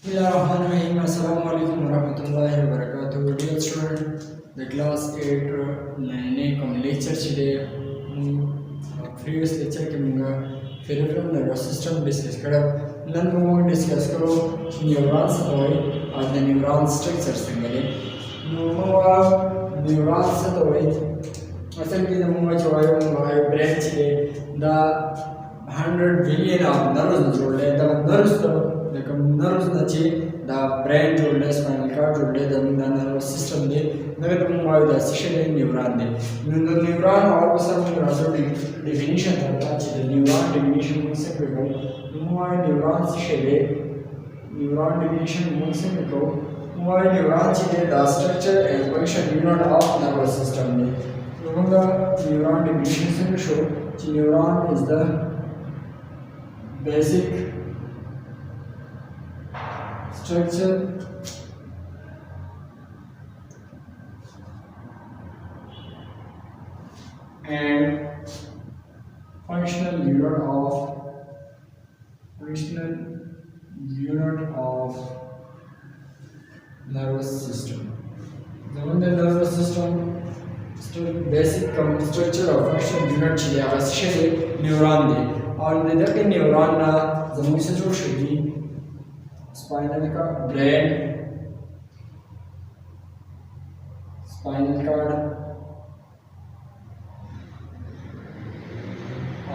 Bismillahirrahmanirrahim. Assalamu alaikum warahmatullahi wabarakatuh. Dear student, the class 8 मैंने कम lecture छिले previous lecture के मुंगा peripheral nervous system discuss करा none मुंगा discuss करो neurons होए और the neuron structure संगले मुंगा neurons होए असल की मुंगा चोए मुंगा brain छिले the 100 billion of nerves जोड़े the nerves like nerves nachi the brain जोड़े spinal cord जोड़े the nervous system दे नगर तुम वायु the system neuron they neuron और उस definition करता है the neuron definition मुझसे कहो तुम वायु न्यूरॉन सिस्टम neuron definition मुझसे कहो तुम वायु neuron cheese the structure and function unit of nervous system दे तुमका neuron definition से कहो neuron is the basic structure and functional unit of nervous system. The nervous system basic structure of functional unit चीज़ आवश्यक है neuron दे और neither के neuron ना जमीन से जो शुद्धि स्पाइनल का ब्रेन स्पाइनल कार्ड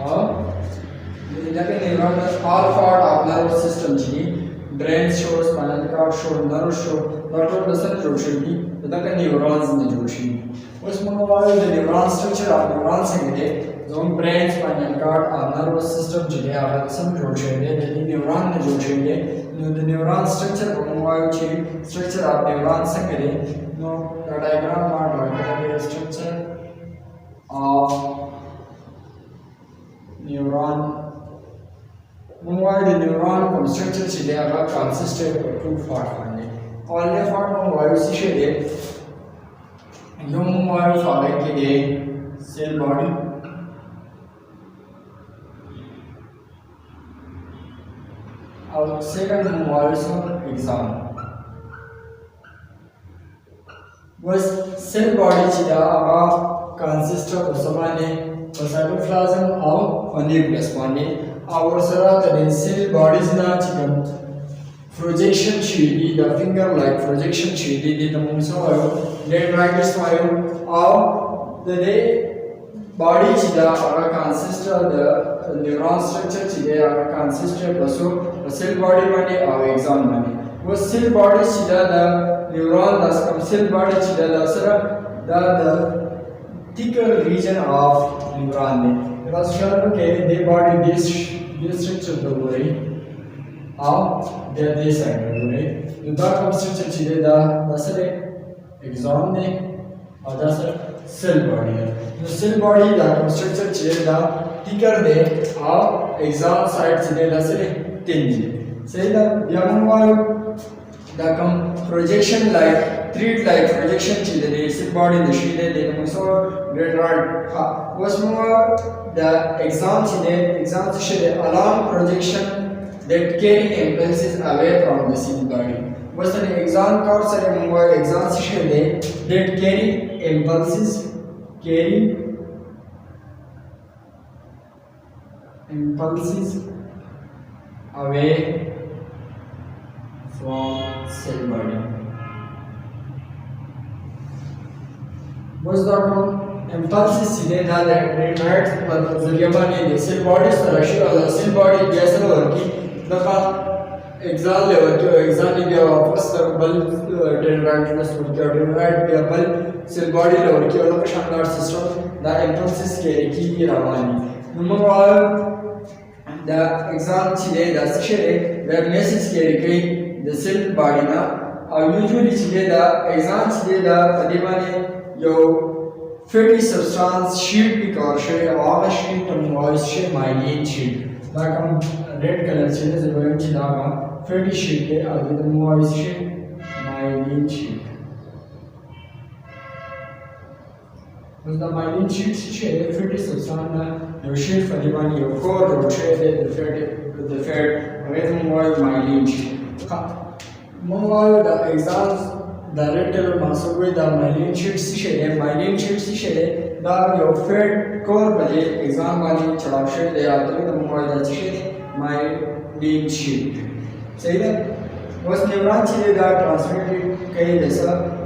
और इधर के neuron all part of nervous system जी ब्रेन शो स्पाइनल कार्ड शो नर्व शो डॉक्टर दसन जोड़ेगी इधर के न्यूरॉन्स ने जोड़ी उसमें वाले the neuron structure of neuron से मिले जो ब्रेन स्पाइनल कार्ड और नर्वस सिस्टम जी है आगे सब जोड़ेंगे द न्यूरॉन ने जोड़ेंगे the neuron structure structure of neuron Sangle no the diagram मार the structure of neuron the neuron structure चीज़ें अगर consisted of two parts बने पहले part में वायु सीशे यूं वायु फाइल के लिए cell body और सेकंड मोबाइल एग्जाम बस सेल बॉडी चिदा कंसिस्ट ऑफ समाने साइटोप्लाज्म और न्यूक्लियस माने और सरा द सेल बॉडीज ना चिकन प्रोजेक्शन शीली द फिंगर लाइक प्रोजेक्शन शीली द मुंसो आयो डेंड्राइटिस आयो और द body चिदा consist of the neuron structure चिदा consist of the cell body माने और exon माने वो cell body चिदा the neuron das come cell body चिदा the सरा the thicker region of neuron ने because शर्म के the body this structure तो वो रही और the side वो रही the come structure चिदा the सरे exon ने और the सरा cell body है तो cell body दा structure चिदा thicker दे और exon side चिदा the सरे तीन say the young one the projection like thread like projection chile the cell body the shile the so dendrite was more the exam chile along projection that carry impulses away from the cell body was the exam cord say more exam chile that carry impulses away from cell body. Was the impulses सीधे था dendrite मतलब जरिया बने the cell body सराशी और cell body जैसा वर्की दफा exam level के exam ने क्या वापस तक बल dendrite में स्टोर किया dendrite क्या बल cell body लेवल के और शानदार system the impulses के की रवानी number the exam chile the shele the message carry the cell body na और usually chile the exam chile the पदिमाने जो fatty substance sheet भी कर शे और sheet तो moist शे myelin sheet ना कम red color chile जो है चिना का fatty sheet है और ये तो moist शे myelin sheet was the myelin sheet share fatty substance na sheet पदिमाने yo core जो share the fat away from myelin sheet Meanwhile, the exams director must with the myelin sheets shade, myelin sheets shade, the your fed core budget exam money chadashe they are the mobile the shade myelin sheet. Say that was neuron chile that transmitted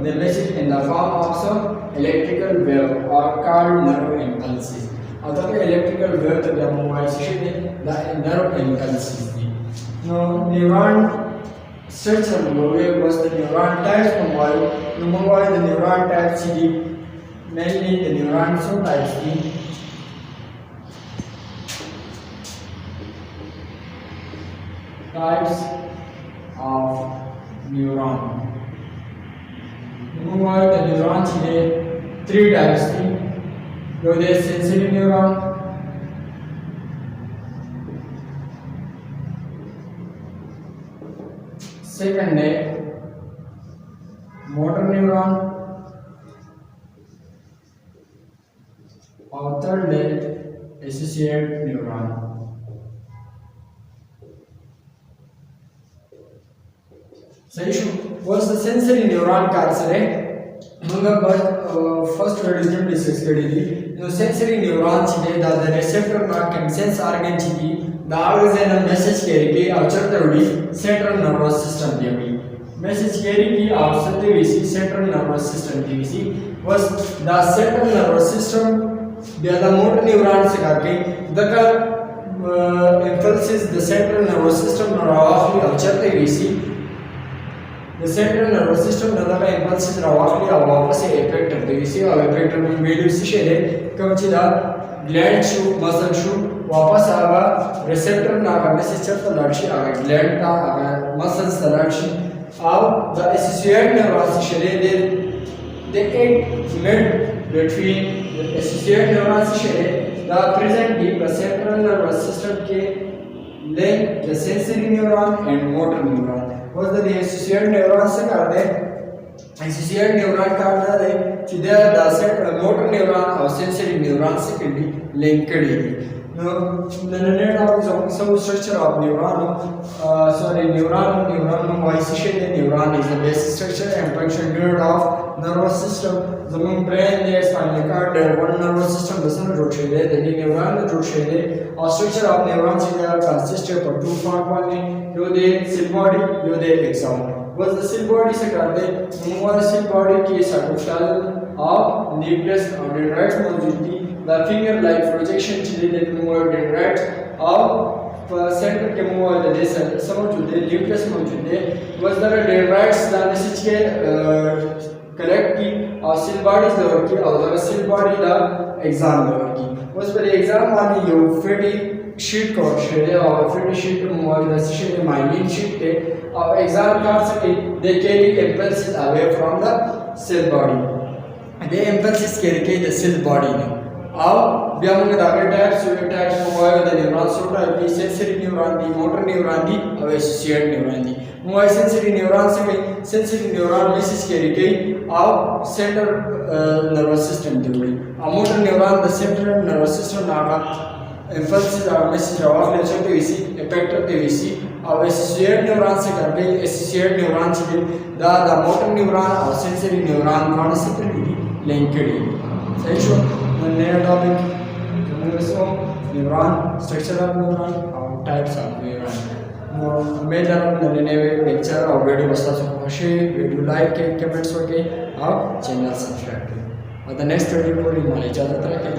the message in the form of some electrical wave or called nerve impulses. Other electrical wave the mobile shade the nerve impulses. Now neuron structure was the neuron types mobile the neuron types mainly the neuron subtypes types of neuron. Mobile the neurons three types the sensory neuron, second motor neuron, और third associate neuron. सही show was the sensory neuron carcere first revision discuss करेगी no sensory neuron cheese the receptor ना can sense organ cheese the organ a message carry outside the central nervous system दिया message carry outside the central nervous system दिया was the central nervous system the motor neuron से करके the impulses the central nervous system roughly outside the central nervous system the impulses roughly वापस effect करते हैं और effect करने में value से शेयर कम चीज़ gland shoot muscle shoot वापस आगा receptor ना आगा message चलता लड़शी आगा gland का आगा muscles लड़शी अब the associate neurons share they act mid between the associate neurons share the present deep the central nervous system के link the sensory neuron and motor neuron was the associate neurons से करते associate neuron करता है चिदे the motor neuron और sensory neuron से किंडी link करी the net of some structure of neuron neuron neuron is the basic structure and function unit of nervous system the brain the spinal cord one nervous system doesn't rotate the neuron rotate or structure of neurons consists of two parts one the cell body the axon was the cell body से करते move cell body की cytoplasm और nucleus और dendrites मौजूद the finger like projection cheese that move dendrites और center के move the जैसे समझ the nucleus मौजूद है was the dendrites the message के collect की और cell body level की और the cell body the axon level की was पर axon वाली यो fatty sheet को शेयर और fatty sheet के move the sheet myelin sheet के और axon cards they carry impulses away from the cell body they impulses carry the cell body अब व्यायाम के दागे types mobile the neurons so type the sensory neuron the motor neuron the और associate neuron the mobile sensory neuron से sensory neuron message carry गई अब central nervous system दी हुई अब motor neuron the central nervous system Naga impulses और message रवाफ ले सकते हैं इसी effect होते हैं इसी अब associate neuron से करके associate neuron से the motor neuron और sensory neuron कौन से करेगी link करेगी सही शो नया topic neuron structure of neuron और types of neuron मैं जब नए लेक्चर और वीडियो बस्ता सकूँ वीडियो लाइक के कमेंट्स करके आप चैनल सब्सक्राइब करें और द नेक्स्ट वीडियो पूरी माली इजाज़त रखें।